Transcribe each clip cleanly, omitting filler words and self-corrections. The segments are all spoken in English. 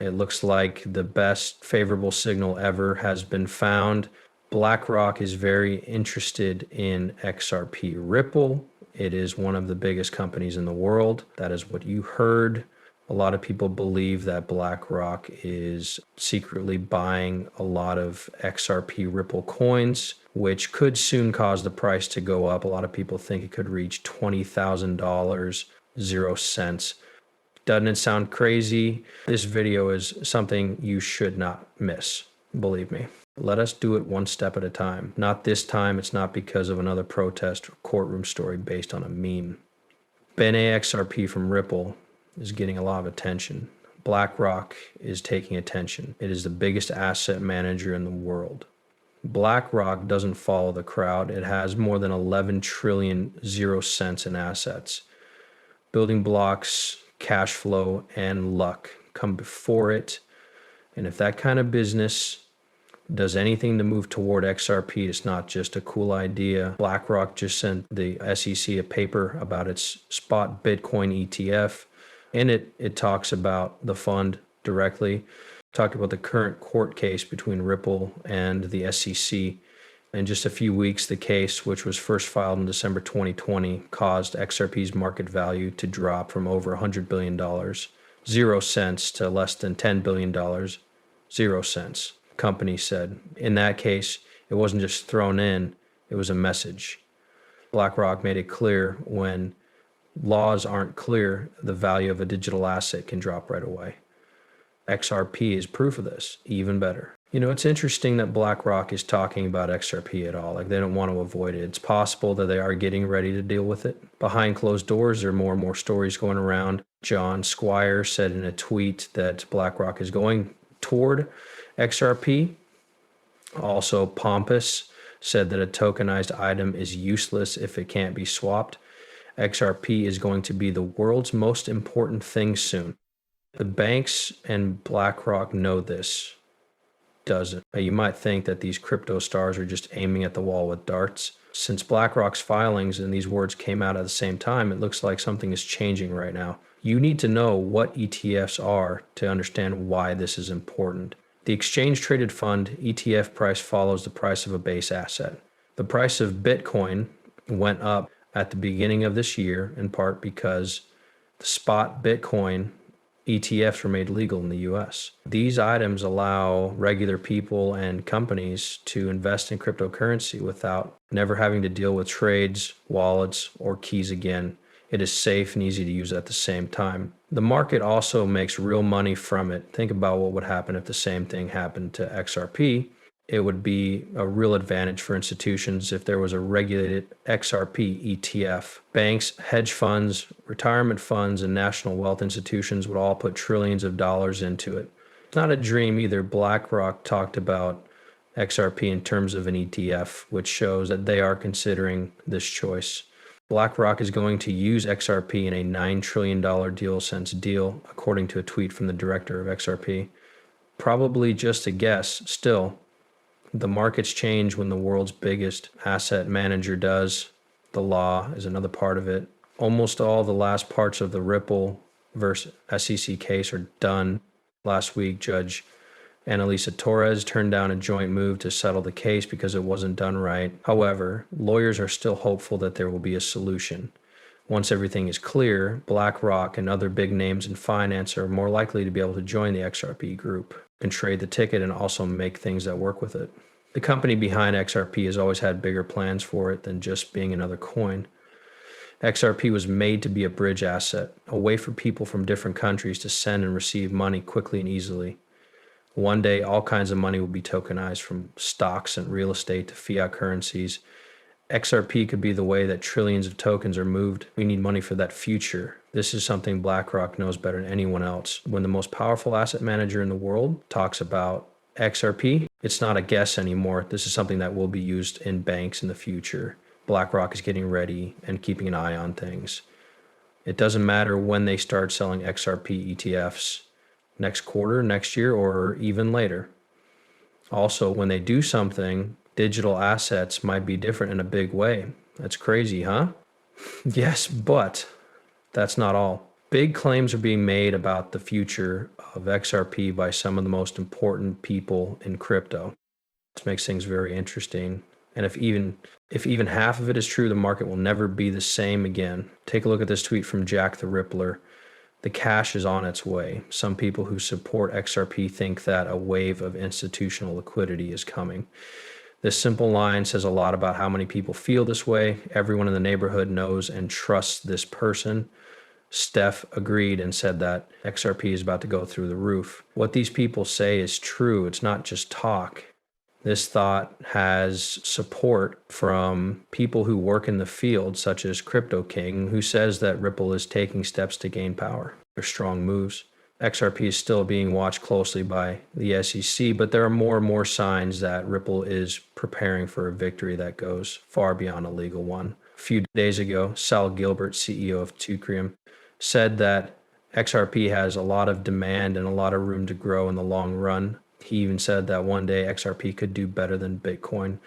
It looks like the best favorable signal ever has been found. BlackRock is very interested in XRP Ripple. It is one of the biggest companies in the world. That is what you heard. A lot of people believe that BlackRock is secretly buying a lot of XRP Ripple coins, which could soon cause the price to go up. A lot of people think it could reach $20,000, 0 cents. Doesn't it sound crazy? This video is something you should not miss. Believe me. Let us do it one step at a time. Not this time. It's not because of another protest or courtroom story based on a meme. BNA XRP from Ripple is getting a lot of attention. BlackRock is taking attention. It is the biggest asset manager in the world. BlackRock doesn't follow the crowd. It has more than 11 trillion 0 cents in assets. Building blocks, cash flow, and luck come before it. And if that kind of business does anything to move toward XRP, it's not just a cool idea. BlackRock just sent the SEC a paper about its spot Bitcoin ETF. In it, it talks about the fund directly, talked about the current court case between Ripple and the SEC. In just a few weeks, the case, which was first filed in December 2020, caused XRP's market value to drop from over $100 billion, 0 cents, to less than $10 billion, 0 cents. Company said. In that case, it wasn't just thrown in, it was a message. BlackRock made it clear when laws aren't clear, the value of a digital asset can drop right away. XRP is proof of this, even better. You know, it's interesting that BlackRock is talking about XRP at all. Like, they don't want to avoid it. It's possible that they are getting ready to deal with it. Behind closed doors, there are more and more stories going around. John Squire said in a tweet that BlackRock is going toward XRP. Also, Pompous said that a tokenized item is useless if it can't be swapped. XRP is going to be the world's most important thing soon. The banks and BlackRock know this. Doesn't. You might think that these crypto stars are just aiming at the wall with darts. Since BlackRock's filings and these words came out at the same time, it looks like something is changing right now. You need to know what ETFs are to understand why this is important. The exchange-traded fund ETF price follows the price of a base asset. The price of Bitcoin went up at the beginning of this year, in part because the spot Bitcoin ETFs were made legal in the US. These items allow regular people and companies to invest in cryptocurrency without never having to deal with trades, wallets, or keys again. It is safe and easy to use at the same time. The market also makes real money from it. Think about what would happen if the same thing happened to XRP. It would be a real advantage for institutions if there was a regulated XRP ETF. Banks, hedge funds, retirement funds, and national wealth institutions would all put trillions of dollars into it. It's not a dream either. BlackRock talked about XRP in terms of an ETF, which shows that they are considering this choice. BlackRock is going to use XRP in a $9 trillion deal, according to a tweet from the director of XRP. Probably just a guess. Still, the markets change when the world's biggest asset manager does. The law is another part of it. Almost all the last parts of the Ripple versus SEC case are done. Last week, Judge Annalisa Torres turned down a joint move to settle the case because it wasn't done right. However, lawyers are still hopeful that there will be a solution. Once everything is clear, BlackRock and other big names in finance are more likely to be able to join the XRP group and trade the ticket and also make things that work with it. The company behind XRP has always had bigger plans for it than just being another coin. XRP was made to be a bridge asset, a way for people from different countries to send and receive money quickly and easily. One day, all kinds of money will be tokenized, from stocks and real estate to fiat currencies. XRP could be the way that trillions of tokens are moved. We need money for that future. This is something BlackRock knows better than anyone else. When the most powerful asset manager in the world talks about XRP, it's not a guess anymore. This is something that will be used in banks in the future. BlackRock is getting ready and keeping an eye on things. It doesn't matter when they start selling XRP ETFs, next quarter, next year, or even later. Also, when they do something, digital assets might be different in a big way. That's crazy, huh? Yes, but that's not all. Big claims are being made about the future of XRP by some of the most important people in crypto. This makes things very interesting. And if even half of it is true, the market will never be the same again. Take a look at this tweet from Jack the Rippler. The cash is on its way. Some people who support XRP think that a wave of institutional liquidity is coming. This simple line says a lot about how many people feel this way. Everyone in the neighborhood knows and trusts this person. Steph agreed and said that XRP is about to go through the roof. What these people say is true. It's not just talk. This thought has support from people who work in the field, such as Crypto King, who says that Ripple is taking steps to gain power. They're strong moves. XRP is still being watched closely by the SEC, but there are more and more signs that Ripple is preparing for a victory that goes far beyond a legal one. A few days ago, Sal Gilbert, CEO of Ethereum, said that XRP has a lot of demand and a lot of room to grow in the long run. He even said that one day XRP could do better than Bitcoin.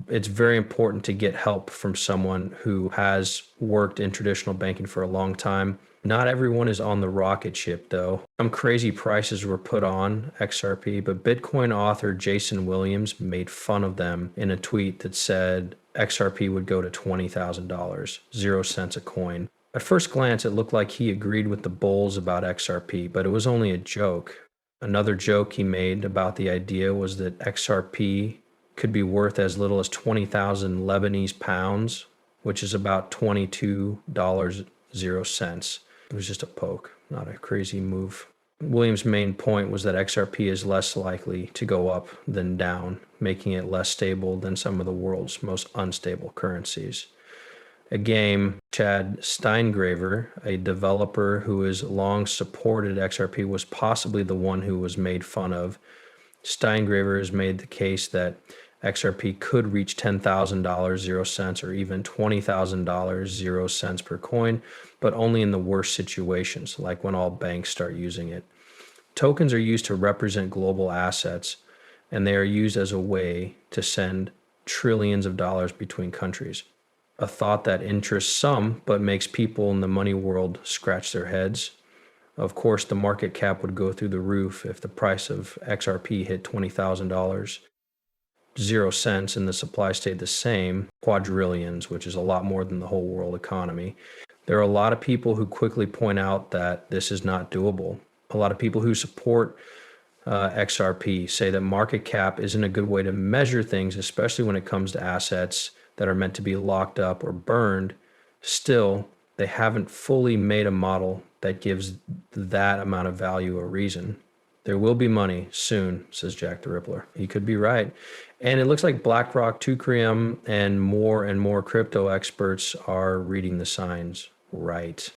It's very important to get help from someone who has worked in traditional banking for a long time. Not everyone is on the rocket ship, though. Some crazy prices were put on XRP, but Bitcoin author Jason Williams made fun of them in a tweet that said XRP would go to $20,000, 0 cents a coin. At first glance, it looked like he agreed with the bulls about XRP, but it was only a joke. Another joke he made about the idea was that XRP could be worth as little as 20,000 Lebanese pounds, which is about $22.00. It was just a poke, not a crazy move. Williams' main point was that XRP is less likely to go up than down, making it less stable than some of the world's most unstable currencies. A game, Chad Steingraver, a developer who has long supported XRP, was possibly the one who was made fun of. Steingraver has made the case that XRP could reach $10,000, 0 cents, or even $20,000, 0 cents per coin, but only in the worst situations, like when all banks start using it. Tokens are used to represent global assets, and they are used as a way to send trillions of dollars between countries. A thought that interests some, but makes people in the money world scratch their heads. Of course, the market cap would go through the roof if the price of XRP hit $20,000, 0 cents, and the supply stayed the same, quadrillions, which is a lot more than the whole world economy. There are a lot of people who quickly point out that this is not doable. A lot of people who support XRP say that market cap isn't a good way to measure things, especially when it comes to assets that are meant to be locked up or burned. Still, they haven't fully made a model that gives that amount of value a reason. There will be money soon, says Jack the Rippler. He could be right. And it looks like BlackRock, ethereum, and more crypto experts are reading the signs right.